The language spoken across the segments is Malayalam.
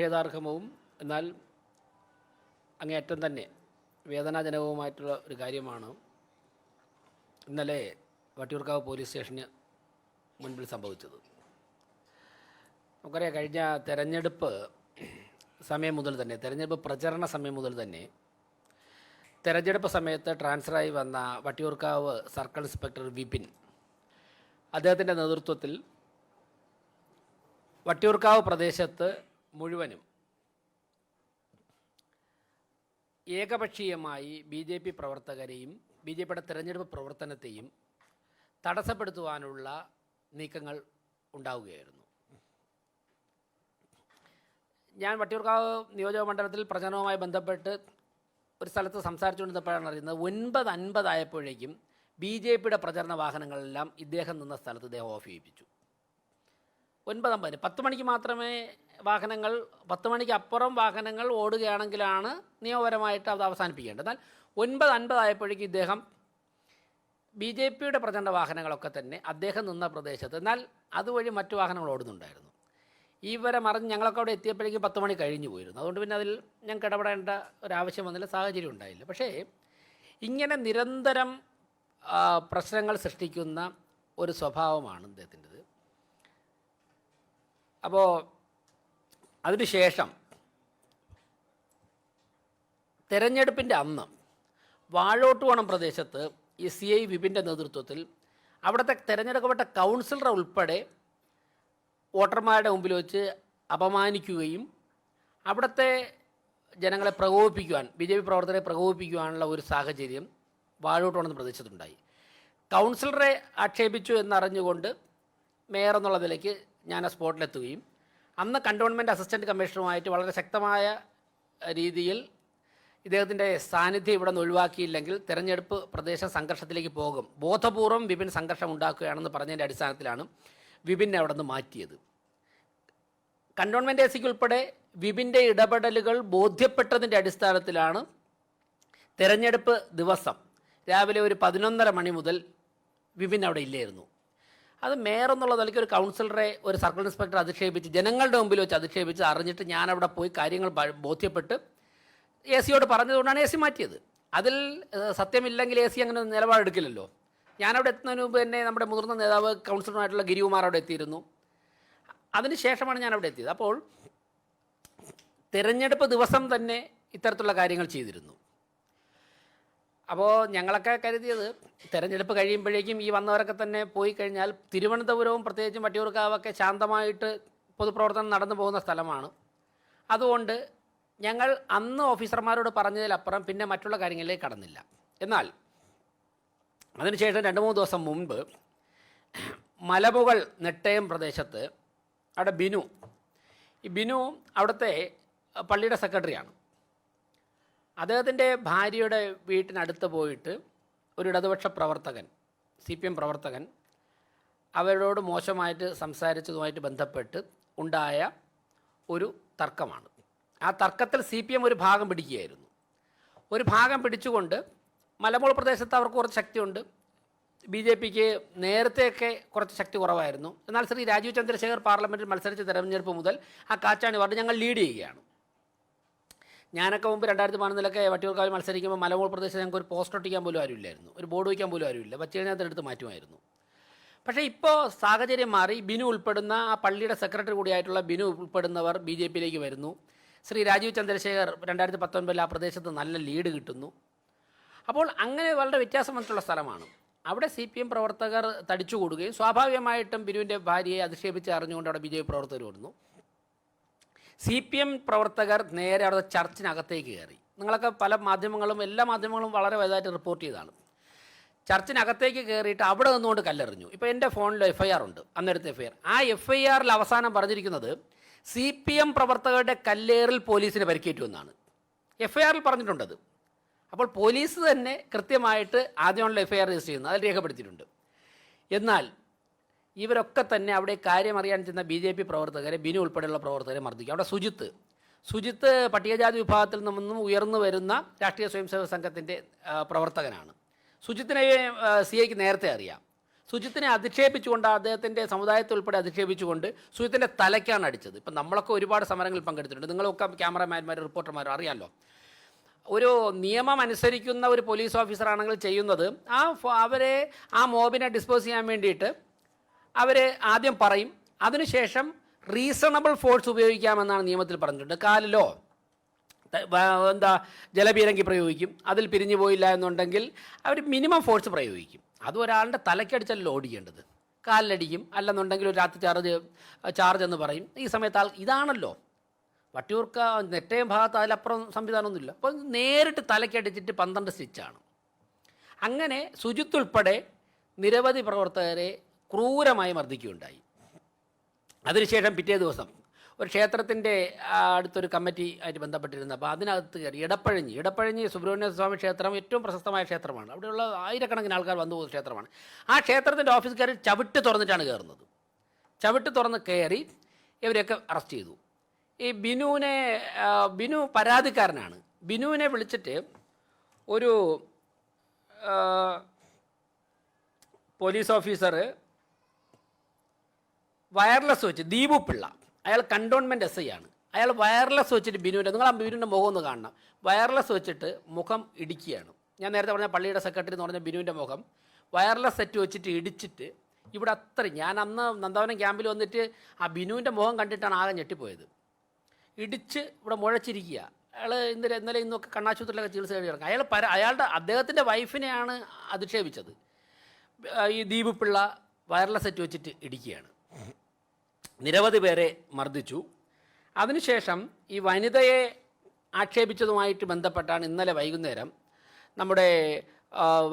ഖേദാർഹവും എന്നാൽ അങ്ങേയറ്റം തന്നെ വേദനാജനകവുമായിട്ടുള്ള ഒരു കാര്യമാണ് ഇന്നലെ വട്ടിയൂർക്കാവ് പോലീസ് സ്റ്റേഷന് മുൻപിൽ സംഭവിച്ചത്. നമുക്കറിയാം, കഴിഞ്ഞ തെരഞ്ഞെടുപ്പ് സമയം മുതൽ തന്നെ, തെരഞ്ഞെടുപ്പ് പ്രചരണ സമയം മുതൽ തന്നെ തെരഞ്ഞെടുപ്പ് സമയത്ത് ട്രാൻസ്ഫറായി വന്ന വട്ടിയൂർക്കാവ് സർക്കിൾ ഇൻസ്പെക്ടർ വിപിൻ, അദ്ദേഹത്തിൻ്റെ നേതൃത്വത്തിൽ വട്ടിയൂർക്കാവ് പ്രദേശത്ത് മുഴുവനും ഏകപക്ഷീയമായി BJP പ്രവർത്തകരെയും BJPയുടെ തെരഞ്ഞെടുപ്പ് പ്രവർത്തനത്തെയും തടസ്സപ്പെടുത്തുവാനുള്ള നീക്കങ്ങൾ ഉണ്ടാവുകയായിരുന്നു. ഞാൻ വട്ടിയൂർക്കാവ് നിയോജക മണ്ഡലത്തിൽ പ്രചരണവുമായി ബന്ധപ്പെട്ട് ഒരു സ്ഥലത്ത് സംസാരിച്ചുകൊണ്ടിരുന്നപ്പോഴാണ് അറിയുന്നത്, 9:50 ആയപ്പോഴേക്കും BJPയുടെ പ്രചരണ വാഹനങ്ങളെല്ലാം ഇദ്ദേഹം നിന്ന സ്ഥലത്ത് ഇദ്ദേഹം ഓഫ് ചെയ്യിപ്പിച്ചു. 9:50, 10 മണിക്ക് മാത്രമേ വാഹനങ്ങൾ, 10 മണിക്ക് അപ്പുറം വാഹനങ്ങൾ ഓടുകയാണെങ്കിലാണ് നിയമപരമായിട്ട് അത് അവസാനിപ്പിക്കേണ്ടത്. എന്നാൽ 9:50 ആയപ്പോഴേക്കും ഇദ്ദേഹം BJPയുടെ പ്രചരണ വാഹനങ്ങളൊക്കെ തന്നെ അദ്ദേഹം നിന്ന പ്രദേശത്ത്, എന്നാൽ അതുവഴി മറ്റു വാഹനങ്ങൾ ഓടുന്നുണ്ടായിരുന്നു. ഇവരെ മറിഞ്ഞ് ഞങ്ങളൊക്കെ അവിടെ എത്തിയപ്പോഴേക്കും 10 മണി കഴിഞ്ഞു പോയിരുന്നു. അതുകൊണ്ട് പിന്നെ അതിൽ ഞങ്ങൾക്ക് ഇടപെടേണ്ട ഒരാവശ്യം വന്നില്ല, സാഹചര്യം ഉണ്ടായില്ല. പക്ഷേ ഇങ്ങനെ നിരന്തരം പ്രശ്നങ്ങൾ സൃഷ്ടിക്കുന്ന ഒരു സ്വഭാവമാണ് ഇദ്ദേഹത്തിൻ്റെത്. അപ്പോൾ അതിനുശേഷം തെരഞ്ഞെടുപ്പിൻ്റെ അന്ന് വാഴോട്ടുകോണം പ്രദേശത്ത് ഈ CI വിപിൻ്റെ നേതൃത്വത്തിൽ അവിടുത്തെ തിരഞ്ഞെടുക്കപ്പെട്ട കൗൺസിലർ ഉൾപ്പെടെ വോട്ടർമാരുടെ മുമ്പിൽ വെച്ച് അപമാനിക്കുകയും അവിടുത്തെ ജനങ്ങളെ പ്രകോപിപ്പിക്കുവാൻ, BJP പ്രവർത്തകരെ പ്രകോപിപ്പിക്കുവാനുള്ള ഒരു സാഹചര്യം വാഴോട്ടുകോണം പ്രദേശത്തുണ്ടായി. കൗൺസിലറെ ആക്ഷേപിച്ചു എന്നറിഞ്ഞുകൊണ്ട് മേയർ എന്നുള്ള നിലയ്ക്ക് ഞാൻ ആ സ്പോട്ടിലെത്തുകയും അന്ന് കണ്ടോൺമെൻറ്റ് അസിസ്റ്റൻറ്റ് കമ്മീഷണറുമായിട്ട് വളരെ ശക്തമായ രീതിയിൽ ഇദ്ദേഹത്തിൻ്റെ സാന്നിധ്യം ഇവിടെ നിന്ന് ഒഴിവാക്കിയില്ലെങ്കിൽ തെരഞ്ഞെടുപ്പ് പ്രദേശ സംഘർഷത്തിലേക്ക് പോകും, ബോധപൂർവം വിപിൻ സംഘർഷം ഉണ്ടാക്കുകയാണെന്ന് പറഞ്ഞതിൻ്റെ അടിസ്ഥാനത്തിലാണ് വിപിനെ അവിടെ നിന്ന് മാറ്റിയത്. കണ്ടോൺമെൻറ്റ് AC ഉൾപ്പെടെ വിപിൻ്റെ ഇടപെടലുകൾ ബോധ്യപ്പെട്ടതിൻ്റെ അടിസ്ഥാനത്തിലാണ് തെരഞ്ഞെടുപ്പ് ദിവസം രാവിലെ ഒരു 11:30 മണി മുതൽ വിപിൻ അവിടെ ഇല്ലായിരുന്നു. അത് മേയർ എന്നുള്ള നിലയ്ക്ക് ഒരു കൗൺസിലറെ, ഒരു സർക്കിൾ ഇൻസ്പെക്ടർ അധിക്ഷേപിച്ച്, ജനങ്ങളുടെ മുമ്പിൽ വെച്ച് അധിക്ഷേപിച്ച് അറിഞ്ഞിട്ട് ഞാനവിടെ പോയി കാര്യങ്ങൾ ബോധ്യപ്പെട്ട് AC പറഞ്ഞതുകൊണ്ടാണ് AC മാറ്റിയത്. അതിൽ സത്യമില്ലെങ്കിൽ AC അങ്ങനെ നിലപാടെടുക്കില്ലല്ലോ. ഞാനവിടെ എത്തുന്നതിന് മുമ്പ് തന്നെ നമ്മുടെ മുതിർന്ന നേതാവ് കൗൺസിലറുമായിട്ടുള്ള ഗിരികുമാർ അവിടെ എത്തിയിരുന്നു. അതിന് ശേഷമാണ് ഞാനവിടെ എത്തിയത്. അപ്പോൾ തിരഞ്ഞെടുപ്പ് ദിവസം തന്നെ ഇത്തരത്തിലുള്ള കാര്യങ്ങൾ ചെയ്തിരുന്നു. അപ്പോൾ ഞങ്ങളൊക്കെ കരുതിയത് തിരഞ്ഞെടുപ്പ് കഴിയുമ്പോഴേക്കും ഈ വന്നവരൊക്കെ തന്നെ പോയി കഴിഞ്ഞാൽ തിരുവനന്തപുരവും പ്രത്യേകിച്ചും വട്ടിയൂർക്കാവൊക്കെ ശാന്തമായിട്ട് പൊതുപ്രവർത്തനം നടന്നു പോകുന്ന സ്ഥലമാണ്. അതുകൊണ്ട് ഞങ്ങൾ അന്ന് ഓഫീസർമാരോട് പറഞ്ഞതിലപ്പുറം പിന്നെ മറ്റുള്ള കാര്യങ്ങളിലേക്ക് കടന്നില്ല. എന്നാൽ അതിനുശേഷം 2-3 ദിവസം മുൻപ് മലമുകൾ നെട്ടയം പ്രദേശത്ത് അവിടെ ബിനു അവിടുത്തെ പള്ളിയുടെ സെക്രട്ടറിയാണ്. അദ്ദേഹത്തിൻ്റെ ഭാര്യയുടെ വീട്ടിനടുത്ത് പോയിട്ട് ഒരു ഇടതുപക്ഷ പ്രവർത്തകൻ, CPM പ്രവർത്തകൻ അവരോട് മോശമായിട്ട് സംസാരിച്ചതുമായിട്ട് ബന്ധപ്പെട്ട് ഉണ്ടായ ഒരു തർക്കമാണ്. ആ തർക്കത്തിൽ CPM ഒരു ഭാഗം പിടിക്കുകയായിരുന്നു. ഒരു ഭാഗം പിടിച്ചുകൊണ്ട് മലമുകൾ പ്രദേശത്ത് അവർക്ക് കുറച്ച് ശക്തിയുണ്ട്, BJPക്ക് നേരത്തെയൊക്കെ കുറച്ച് ശക്തി കുറവായിരുന്നു. എന്നാൽ ശ്രീ രാജീവ് ചന്ദ്രശേഖർ പാർലമെൻറ്റിൽ മത്സരിച്ച തെരഞ്ഞെടുപ്പ് മുതൽ ആ കാച്ചാണി വാർഡ് ഞങ്ങൾ ലീഡ് ചെയ്യുകയാണ്. ഞാനൊക്കെ മുമ്പ് 2013 വട്ടിയൂർക്കാവിൽ മത്സരിക്കുമ്പോൾ മലമുകൾ പ്രദേശത്ത് ഞങ്ങൾക്ക് ഒരു പോസ്റ്റർ ഒട്ടിക്കാൻ പോലും ആരുമില്ലായിരുന്നു, ഒരു ബോർഡ് വയ്ക്കാൻ പോലും ആരുമില്ല, വച്ച് കഴിഞ്ഞാൽ അതിനെടുത്ത് മാറ്റുമായിരുന്നു. പക്ഷേ ഇപ്പോൾ സാഹചര്യം മാറി. ബിനു ഉൾപ്പെടുന്ന ആ പള്ളിയുടെ സെക്രട്ടറി കൂടിയായിട്ടുള്ള ബിനു ഉൾപ്പെടുന്നവർ BJPയിലേക്ക് വരുന്നു. ശ്രീ രാജീവ് ചന്ദ്രശേഖർ 2019 ആ പ്രദേശത്ത് നല്ല ലീഡ് കിട്ടുന്നു. അപ്പോൾ അങ്ങനെ വളരെ വ്യത്യാസം വന്നിട്ടുള്ള സ്ഥലമാണ്. അവിടെ CPM പ്രവർത്തകർ തടിച്ചുകൂടുകയും സ്വാഭാവികമായിട്ടും ബിനുവിൻ്റെ ഭാര്യയെ അധിക്ഷേപിച്ച് അറിഞ്ഞുകൊണ്ട് അവിടെ BJP പ്രവർത്തകർ വരുന്നു. CPM പ്രവർത്തകർ നേരെ അവിടെ ചർച്ചിനകത്തേക്ക് കയറി. നിങ്ങളൊക്കെ പല മാധ്യമങ്ങളും, എല്ലാ മാധ്യമങ്ങളും വളരെ വലുതായിട്ട് റിപ്പോർട്ട് ചെയ്തതാണ്. ചർച്ചിനകത്തേക്ക് കയറിയിട്ട് അവിടെ നിന്നുകൊണ്ട് കല്ലെറിഞ്ഞു. ഇപ്പോൾ എൻ്റെ ഫോണിൽ FIR ഉണ്ട്, അന്നെടുത്ത FIR. ആ FIRൽ അവസാനം പറഞ്ഞിരിക്കുന്നത് CPM പ്രവർത്തകരുടെ കല്ലേറിൽ പോലീസിന് പരിക്കേറ്റു എന്നാണ് FIRൽ പറഞ്ഞിട്ടുണ്ടത്. അപ്പോൾ പോലീസ് തന്നെ കൃത്യമായിട്ട് ആദ്യമാണല്ലോ FIR രജിസ്റ്റർ ചെയ്യുന്നത്, അതിൽ രേഖപ്പെടുത്തിയിട്ടുണ്ട്. എന്നാൽ ഇവരൊക്കെ തന്നെ അവിടെ കാര്യം അറിയാൻ ചെന്ന BJP പ്രവർത്തകരെ, ബിനു ഉൾപ്പെടെയുള്ള പ്രവർത്തകരെ മർദ്ദിക്കും. അവിടെ സുജിത്ത് പട്ടികജാതി വിഭാഗത്തിൽ നിന്നും ഉയർന്നു വരുന്ന രാഷ്ട്രീയ സ്വയംസേവക സംഘത്തിൻ്റെ പ്രവർത്തകനാണ്. സുജിത്തിനെ CIക്ക് നേരത്തെ അറിയാം. സുജിത്തിനെ അധിക്ഷേപിച്ചുകൊണ്ട് അദ്ദേഹത്തിൻ്റെ സമുദായത്തെ ഉൾപ്പെടെ അധിക്ഷേപിച്ചുകൊണ്ട് സുജിത്തിൻ്റെ തലയ്ക്കാണ് അടിച്ചത്. ഇപ്പം നമ്മളൊക്കെ ഒരുപാട് സമരങ്ങളിൽ പങ്കെടുത്തിട്ടുണ്ട്, നിങ്ങളൊക്കെ ക്യാമറമാന്മാരും റിപ്പോർട്ടർമാരും അറിയാമല്ലോ. ഒരു നിയമം അനുസരിക്കുന്ന ഒരു പോലീസ് ഓഫീസറാണെങ്കിൽ ചെയ്യുന്നത് അവരെ ആ മോബിനെ ഡിസ്പോസ് ചെയ്യാൻ വേണ്ടിയിട്ട് അവർ ആദ്യം പറയും, അതിനുശേഷം റീസണബിൾ ഫോഴ്സ് ഉപയോഗിക്കാമെന്നാണ് നിയമത്തിൽ പറഞ്ഞിട്ടുണ്ട്. കാലിലോ ജലപീരങ്കി പ്രയോഗിക്കും, അതിൽ പിരിഞ്ഞു പോയില്ല എന്നുണ്ടെങ്കിൽ അവർ മിനിമം ഫോഴ്സ് പ്രയോഗിക്കും. അത് ഒരാളുടെ തലയ്ക്കടിച്ചല്ലോ ഓടിക്കേണ്ടത്, കാലിലടിക്കും, അല്ലെന്നുണ്ടെങ്കിൽ ഒരു രാത്രി ചാർജ് എന്ന് പറയും. ഈ സമയത്ത് ഇതാണല്ലോ വട്ടിയൂർക്ക നെറ്റയം ഭാഗത്ത്, അതിലപ്പുറം സംവിധാനമൊന്നുമില്ല. അപ്പോൾ നേരിട്ട് തലയ്ക്കടിച്ചിട്ട് 12 സ്റ്റിച്ചാണ്. അങ്ങനെ സുജിത്ത് ഉൾപ്പെടെ നിരവധി പ്രവർത്തകരെ ക്രൂരമായി മർദ്ദിക്കുകയുണ്ടായി. അതിനുശേഷം പിറ്റേ ദിവസം ഒരു ക്ഷേത്രത്തിൻ്റെ അടുത്തൊരു കമ്മിറ്റി ആയിട്ട് ബന്ധപ്പെട്ടിരുന്നു. അപ്പോൾ അതിനകത്ത് കയറി ഇടപ്പഴഞ്ഞി സുബ്രഹ്മണ്യ സ്വാമി ക്ഷേത്രം ഏറ്റവും പ്രശസ്തമായ ക്ഷേത്രമാണ്. അവിടെയുള്ള ആയിരക്കണക്കിന് ആൾക്കാർ വന്നു പോകുന്ന ക്ഷേത്രമാണ്. ആ ക്ഷേത്രത്തിൻ്റെ ഓഫീസ് കയറി ചവിട്ട് തുറന്നിട്ടാണ് കയറുന്നത്. ചവിട്ട് തുറന്ന് കയറി ഇവരെയൊക്കെ അറസ്റ്റ് ചെയ്തു. ഈ ബിനു പരാതിക്കാരനാണ്. ബിനുവിനെ വിളിച്ചിട്ട് ഒരു പോലീസ് ഓഫീസർ വയർലെസ് വെച്ച്, ദീപു പിള്ള, അയാൾ കണ്ടോൺമെൻറ്റ് SI ആണ്. അയാൾ വയർലെസ് വെച്ചിട്ട് നിങ്ങൾ ആ ബിനുവിൻ്റെ മുഖം ഒന്ന് കാണണം. വയർലെസ് വെച്ചിട്ട് മുഖം ഇടിക്കുകയാണ്. ഞാൻ നേരത്തെ പറഞ്ഞ പള്ളിയുടെ സെക്രട്ടറി എന്ന് പറഞ്ഞ ബിനുവിൻ്റെ മുഖം വയർലെസ് സെറ്റ് വെച്ചിട്ട് ഇടിച്ചിട്ട് ഇവിടെ ഞാൻ അന്ന് നന്ദവനം ക്യാമ്പിൽ വന്നിട്ട് ആ ബിനുവിൻ്റെ മുഖം കണ്ടിട്ടാണ് ആകെ ഞെട്ടിപ്പോയത്. ഇടിച്ച് ഇവിടെ മുഴച്ചിരിക്കുക. അയാൾ ഇന്നലെ ഇന്നൊക്കെ കണ്ണാശുപത്രിയിലൊക്കെ ചികിത്സ കഴിഞ്ഞ് കിടക്കുക. അദ്ദേഹത്തിൻ്റെ വൈഫിനെയാണ് അധിക്ഷേപിച്ചത്. ഈ ദീപു പിള്ള വയർലെസ് സെറ്റ് വെച്ചിട്ട് ഇടിക്കുകയാണ്. നിരവധി പേരെ മർദ്ദിച്ചു. അതിനുശേഷം ഈ വനിതയെ ആക്ഷേപിച്ചതുമായിട്ട് ബന്ധപ്പെട്ടാണ് ഇന്നലെ വൈകുന്നേരം നമ്മുടെ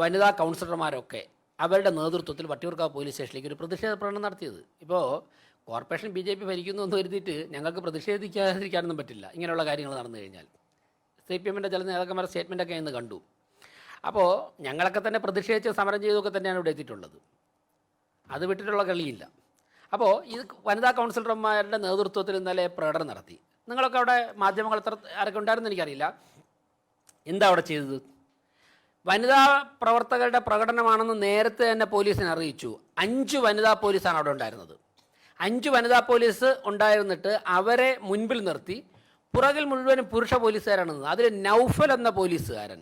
വനിതാ കൗൺസിലർമാരൊക്കെ അവരുടെ നേതൃത്വത്തിൽ വട്ടിയൂർക്കാവ് പോലീസ് സ്റ്റേഷനിലേക്ക് ഒരു പ്രതിഷേധ പ്രകടനം നടത്തിയത്. ഇപ്പോൾ കോർപ്പറേഷൻ BJP ഭരിക്കുന്നു എന്ന് കരുതിയിട്ട് ഞങ്ങൾക്ക് പ്രതിഷേധിക്കാതിരിക്കാനൊന്നും പറ്റില്ല. ഇങ്ങനെയുള്ള കാര്യങ്ങൾ നടന്നു കഴിഞ്ഞാൽ CPM-ൻ്റെ ചില നേതാക്കന്മാരുടെ സ്റ്റേറ്റ്മെൻറ്റൊക്കെ ഇന്ന് കണ്ടു. അപ്പോൾ ഞങ്ങളൊക്കെ തന്നെ പ്രതിഷേധിച്ച് സമരം ചെയ്തൊക്കെ തന്നെയാണ് ഇവിടെ എത്തിയിട്ടുള്ളത്. അത് വിട്ടിട്ടുള്ള കളിയില്ല. അപ്പോൾ ഇത് വനിതാ കൗൺസിലർമാരുടെ നേതൃത്വത്തിൽ ഇന്നലെ പ്രകടനം നടത്തി. നിങ്ങളൊക്കെ അവിടെ മാധ്യമങ്ങൾ ആരൊക്കെ ഉണ്ടായിരുന്നു എനിക്കറിയില്ല. എന്താ അവിടെ ചെയ്തത്? വനിതാ പ്രവർത്തകരുടെ പ്രകടനമാണെന്ന് നേരത്തെ തന്നെ പോലീസിനെ അറിയിച്ചു. 5 വനിതാ പോലീസാണ് അവിടെ ഉണ്ടായിരുന്നത്. 5 വനിതാ പോലീസ് ഉണ്ടായിരുന്നിട്ട് അവരെ മുൻപിൽ നിർത്തി പുറകിൽ മുഴുവനും പുരുഷ പോലീസുകാരാണ്. അതിൽ നൗഫൽ എന്ന പോലീസുകാരൻ,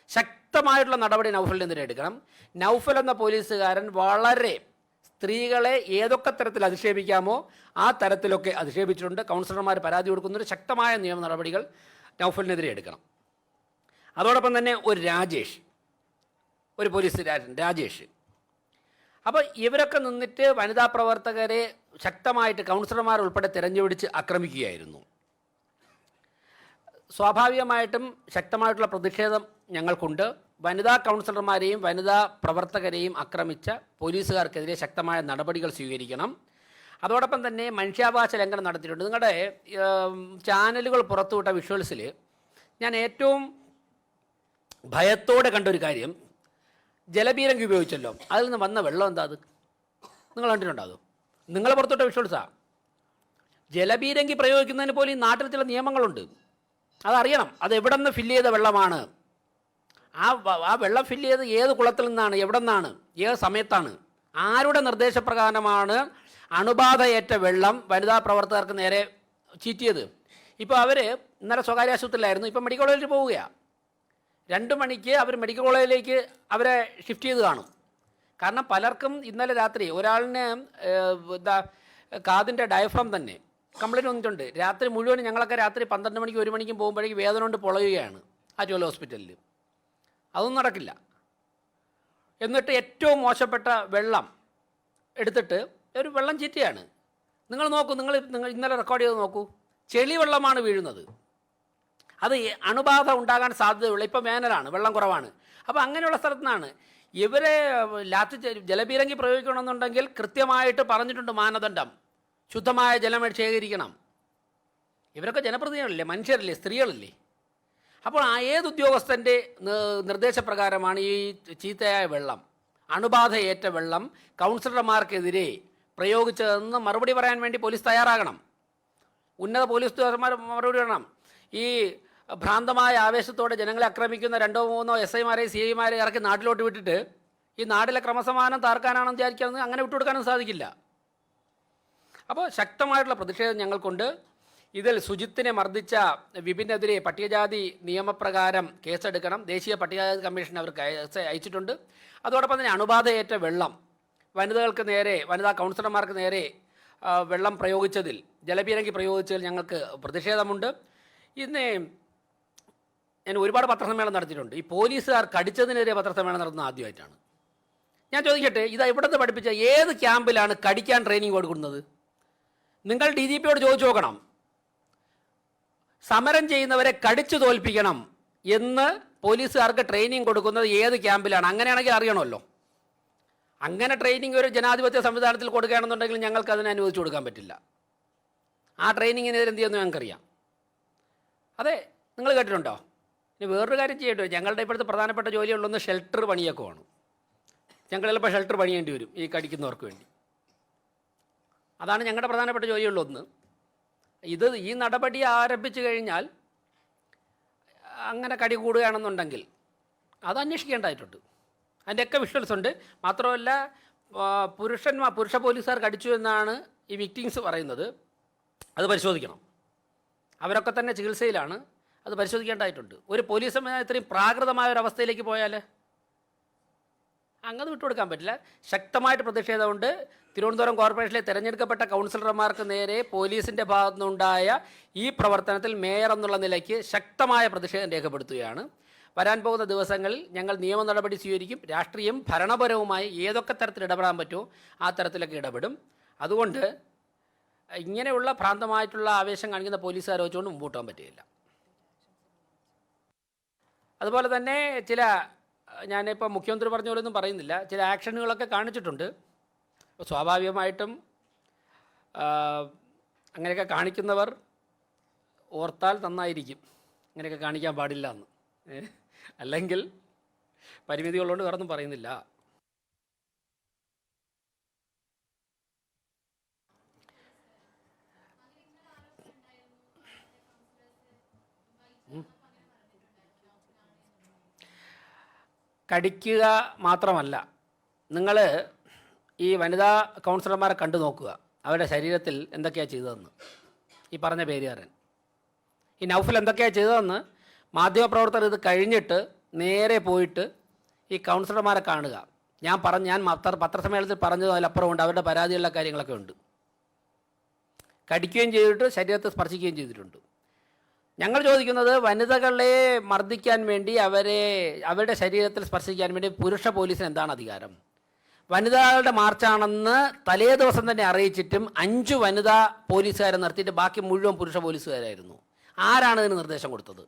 ശക്തമായിട്ടുള്ള നടപടി നൗഫലിനെതിരെ എടുക്കണം. നൗഫൽ എന്ന പോലീസുകാരൻ വളരെ സ്ത്രീകളെ ഏതൊക്കെ തരത്തിൽ അധിക്ഷേപിക്കാമോ ആ തരത്തിലൊക്കെ അധിക്ഷേപിച്ചിട്ടുണ്ട്. കൗൺസിലർമാർ പരാതി കൊടുക്കുന്നൊരു ശക്തമായ നിയമ നടപടികൾ നൗഫലിനെതിരെ എടുക്കണം. അതോടൊപ്പം തന്നെ ഒരു പോലീസ് രാജേഷ്. അപ്പോൾ ഇവരൊക്കെ നിന്നിട്ട് വനിതാ പ്രവർത്തകരെ ശക്തമായിട്ട് കൗൺസിലർമാർ ഉൾപ്പെടെ തിരഞ്ഞുപിടിച്ച് ആക്രമിക്കുകയായിരുന്നു. സ്വാഭാവികമായിട്ടും ശക്തമായിട്ടുള്ള പ്രതിഷേധം ഞങ്ങൾക്കുണ്ട്. വനിതാ കൗൺസിലർമാരെയും വനിതാ പ്രവർത്തകരെയും ആക്രമിച്ച പോലീസുകാർക്കെതിരെ ശക്തമായ നടപടികൾ സ്വീകരിക്കണം. അതോടൊപ്പം തന്നെ മനുഷ്യാവകാശ ലംഘനം നടത്തിയിട്ടുണ്ട്. നിങ്ങളുടെ ചാനലുകൾ പുറത്തുവിട്ട വിഷ്വൽസിൽ ഞാൻ ഏറ്റവും ഭയത്തോടെ കണ്ടൊരു കാര്യം, ജലപീരങ്കി ഉപയോഗിച്ചല്ലോ, അതിൽ നിന്ന് വന്ന വെള്ളം എന്താ? അത് നിങ്ങൾ കണ്ടിട്ടുണ്ടോ? അത് നിങ്ങൾ പുറത്തുവിട്ട വിഷ്വൽസാണ്. ജലപീരങ്കി പ്രയോഗിക്കുന്നതിന് പോലും ഈ നാട്ടിൽ ചില നിയമങ്ങളുണ്ട്, അതറിയണം. അത് എവിടെ നിന്ന് ഫില്ല് ചെയ്ത വെള്ളമാണ്, ആ വെള്ളം ഫില്ല് ചെയ്ത് ഏത് കുളത്തിൽ നിന്നാണ്, എവിടെ നിന്നാണ്, ഏത് സമയത്താണ്, ആരുടെ നിർദ്ദേശപ്രകാരമാണ് അണുബാധയേറ്റ വെള്ളം വനിതാ പ്രവർത്തകർക്ക് നേരെ ചീറ്റിയത്. ഇപ്പോൾ അവർ ഇന്നലെ സ്വകാര്യ ആശുപത്രിയിലായിരുന്നു, ഇപ്പോൾ മെഡിക്കൽ കോളേജിൽ പോവുകയാണ്. 2 മണിക്ക് അവർ മെഡിക്കൽ കോളേജിലേക്ക് അവരെ ഷിഫ്റ്റ് ചെയ്ത് കാണും. കാരണം പലർക്കും ഇന്നലെ രാത്രി ഒരാളിന് കാതിൻ്റെ ഡയഫ്രം തന്നെ കംപ്ലൈൻറ്റ് വന്നിട്ടുണ്ട്. രാത്രി മുഴുവൻ ഞങ്ങളൊക്കെ രാത്രി 12 മണിക്കും 1 മണിക്കും പോകുമ്പോഴേക്കും വേദന കൊണ്ട് പൊളയുകയാണ് ആറ്റുവല്ല ഹോസ്പിറ്റലിൽ. അതൊന്നും നടക്കില്ല. എന്നിട്ട് ഏറ്റവും മോശപ്പെട്ട വെള്ളം എടുത്തിട്ട് ഒരു വെള്ളം ചീറ്റയാണ്. നിങ്ങൾ നോക്കൂ, നിങ്ങൾ ഇന്നലെ റെക്കോർഡ് ചെയ്ത് നോക്കൂ, ചെളി വെള്ളമാണ് വീഴുന്നത്. അത് അണുബാധ ഉണ്ടാകാൻ സാധ്യതയുള്ള, ഇപ്പം വേനലാണ്, വെള്ളം കുറവാണ്. അപ്പോൾ അങ്ങനെയുള്ള സ്ഥലത്തു നിന്നാണ് ഇവരെ ജലപീരങ്കി പ്രയോഗിക്കണമെന്നുണ്ടെങ്കിൽ കൃത്യമായിട്ട് പറഞ്ഞിട്ടുണ്ട് മാനദണ്ഡം, ശുദ്ധമായ ജലം ശേഖരിക്കണം. ഇവരൊക്കെ ജനപ്രതിനിധികളല്ലേ, മനുഷ്യരല്ലേ, സ്ത്രീകളല്ലേ. അപ്പോൾ ഏത് ഉദ്യോഗസ്ഥൻ്റെ നിർദ്ദേശപ്രകാരമാണ് ഈ ചീത്തയായ വെള്ളം, അണുബാധയേറ്റ വെള്ളം കൗൺസിലർമാർക്കെതിരെ പ്രയോഗിച്ചതെന്ന് മറുപടി പറയാൻ വേണ്ടി പോലീസ് തയ്യാറാകണം. ഉന്നത പോലീസ് ഉദ്യോഗസ്ഥന്മാർ മറുപടി പറയണം. ഈ ഭ്രാന്തമായ ആവേശത്തോടെ ജനങ്ങളെ ആക്രമിക്കുന്ന 2-3 SIമാരെയും CIമാരെയും ഇറക്കി നാട്ടിലോട്ട് വിട്ടിട്ട് ഈ നാട്ടിലെ ക്രമസമാധാനം താർക്കാനാണെന്ന് വിചാരിക്കാമെന്ന് അങ്ങനെ വിട്ടുകൊടുക്കാനും സാധിക്കില്ല. അപ്പോൾ ശക്തമായിട്ടുള്ള പ്രതിഷേധം ഞങ്ങൾക്കുണ്ട്. ഇതിൽ സുജിത്തിനെ മർദ്ദിച്ച വിപിനെതിരെ പട്ടികജാതി നിയമപ്രകാരം കേസെടുക്കണം. ദേശീയ പട്ടികജാതി കമ്മീഷൻ അവർക്ക് അയച്ചിട്ടുണ്ട്. അതോടൊപ്പം തന്നെ അണുബാധയേറ്റ വെള്ളം വനിതകൾക്ക് നേരെ, വനിതാ കൗൺസിലർമാർക്ക് നേരെ വെള്ളം പ്രയോഗിച്ചതിൽ, ജലപീരങ്കി പ്രയോഗിച്ചതിൽ ഞങ്ങൾക്ക് പ്രതിഷേധമുണ്ട്. ഇന്ന് ഞാൻ ഒരുപാട് പത്രസമ്മേളനം നടത്തിയിട്ടുണ്ട്. ഈ പോലീസുകാർ കടിച്ചതിനെതിരെ പത്രസമ്മേളനം നടത്തുന്നത് ആദ്യമായിട്ടാണ്. ഞാൻ ചോദിക്കട്ടെ, ഇത് ഇവിടുന്ന് പഠിപ്പിച്ച ഏത് ക്യാമ്പിലാണ് കടിക്കാൻ ട്രെയിനിങ് കൊടുക്കുന്നത്? നിങ്ങൾ DGPയോട് ചോദിച്ചു നോക്കണം. സമരം ചെയ്യുന്നവരെ കടിച്ചു തോൽപ്പിക്കണം എന്ന് പോലീസുകാർക്ക് ട്രെയിനിങ് കൊടുക്കുന്നത് ഏത് ക്യാമ്പിലാണ്? അങ്ങനെയാണെങ്കിൽ അറിയണമല്ലോ. അങ്ങനെ ട്രെയിനിങ് ഒരു ജനാധിപത്യ സംവിധാനത്തിൽ കൊടുക്കുകയാണെന്നുണ്ടെങ്കിൽ ഞങ്ങൾക്ക് അതിനെ അനുവദിച്ചു കൊടുക്കാൻ പറ്റില്ല. ആ ട്രെയിനിങ്ങിനെതിരെ എന്ത് ചെയ്യുമെന്ന് ഞങ്ങൾക്കറിയാം. അതെ, നിങ്ങൾ കേട്ടിട്ടുണ്ടോ? ഇനി വേറൊരു കാര്യം ചെയ്യട്ടോ, ഞങ്ങളുടെ ഇപ്പോഴത്തെ പ്രധാനപ്പെട്ട ജോലിയുള്ളൊന്ന് ഷെൽട്ടർ പണിയൊക്കെ വേണം. ഞങ്ങൾ ചിലപ്പോൾ ഷെൽട്ടർ പണിയേണ്ടി വരും ഈ കടിക്കുന്നവർക്ക് വേണ്ടി. അതാണ് ഞങ്ങളുടെ പ്രധാനപ്പെട്ട ജോലിയുള്ളൊന്ന്. ഈ നടപടി ആരംഭിച്ചു കഴിഞ്ഞാൽ അങ്ങനെ കടി കൂടുകയാണെന്നുണ്ടെങ്കിൽ അത് അന്വേഷിക്കേണ്ടതായിട്ടുണ്ട്. അതിൻ്റെയൊക്കെ വിഷ്വൽസ് ഉണ്ട്. മാത്രമല്ല പുരുഷ പോലീസുകാർ കടിച്ചു എന്നാണ് ഈ വിക്ടിംസ് പറയുന്നത്. അത് പരിശോധിക്കണം. അവരൊക്കെ തന്നെ ചികിത്സയിലാണ്. അത് പരിശോധിക്കേണ്ടതായിട്ടുണ്ട്. ഒരു പോലീസ് സംവിധാനം ഇത്രയും പ്രാകൃതമായ ഒരു അവസ്ഥയിലേക്ക് പോയാൽ അങ്ങനെ വിട്ടുകൊടുക്കാൻ പറ്റില്ല. ശക്തമായിട്ട് പ്രതിഷേധമുണ്ട്. തിരുവനന്തപുരം കോർപ്പറേഷനിലെ തിരഞ്ഞെടുക്കപ്പെട്ട കൗൺസിലർമാർക്ക് നേരെ പോലീസിൻ്റെ ഭാഗത്തുനിന്നുണ്ടായ ഈ പ്രവർത്തനത്തിൽ മേയർ എന്നുള്ള നിലയ്ക്ക് ശക്തമായ പ്രതിഷേധം രേഖപ്പെടുത്തുകയാണ്. വരാൻ പോകുന്ന ദിവസങ്ങളിൽ ഞങ്ങൾ നിയമ നടപടി സ്വീകരിക്കും. രാഷ്ട്രീയം ഭരണപരവുമായി ഏതൊക്കെ തരത്തിൽ ഇടപെടാൻ പറ്റുമോ ആ തരത്തിലൊക്കെ ഇടപെടും. അതുകൊണ്ട് ഇങ്ങനെയുള്ള ഭ്രാന്തമായിട്ടുള്ള ആവേശം കാണിക്കുന്ന പോലീസുകാരെ വെച്ചുകൊണ്ട് മുമ്പോട്ട് പോകാൻ പറ്റുകയില്ല. അതുപോലെ തന്നെ ഞാനിപ്പോൾ മുഖ്യമന്ത്രി പറഞ്ഞ പോലെയൊന്നും പറയുന്നില്ല, ചില ആക്ഷനുകളൊക്കെ കാണിച്ചിട്ടുണ്ട്. അപ്പോൾ സ്വാഭാവികമായിട്ടും അങ്ങനെയൊക്കെ കാണിക്കുന്നവർ ഓർത്താൽ നന്നായിരിക്കും. അങ്ങനെയൊക്കെ കാണിക്കാൻ പാടില്ല എന്ന്. അല്ലെങ്കിൽ പരിമിതികളുകൊണ്ട് വേറൊന്നും പറയുന്നില്ല. കടിക്കുക മാത്രമല്ല, നിങ്ങൾ ഈ വനിതാ കൗൺസിലർമാരെ കണ്ടു നോക്കുക. അവരുടെ ശരീരത്തിൽ എന്തൊക്കെയാണ് ചെയ്തതെന്ന്. ഈ പറഞ്ഞ പേരുകാരൻ ഈ നൗഫൽ എന്തൊക്കെയാണ് ചെയ്തതെന്ന് മാധ്യമപ്രവർത്തകർ ഇത് കഴിഞ്ഞിട്ട് നേരെ പോയിട്ട് ഈ കൗൺസിലർമാരെ കാണുക. ഞാൻ പത്രസമ്മേളനത്തിൽ പറഞ്ഞതും അതിലപ്പുറമുണ്ട്. അവരുടെ പരാതിയുള്ള കാര്യങ്ങളൊക്കെ ഉണ്ട്. കടിക്കുകയും ചെയ്തിട്ട് ശരീരത്തെ സ്പർശിക്കുകയും ചെയ്തിട്ടുണ്ട്. ഞങ്ങൾ ചോദിക്കുന്നത്, വനിതകളെ മർദ്ദിക്കാൻ വേണ്ടി അവരുടെ ശരീരത്തിൽ സ്പർശിക്കാൻ വേണ്ടി പുരുഷ പോലീസിന് എന്താണ് അധികാരം? വനിതകളുടെ മാർച്ചാണെന്ന് തലേ ദിവസം തന്നെ അറിയിച്ചിട്ടും 5 വനിതാ പോലീസുകാരെ നിർത്തിയിട്ട് ബാക്കി മുഴുവൻ പുരുഷ പോലീസുകാരായിരുന്നു. ആരാണ് ഇതിന് നിർദ്ദേശം കൊടുത്തത്?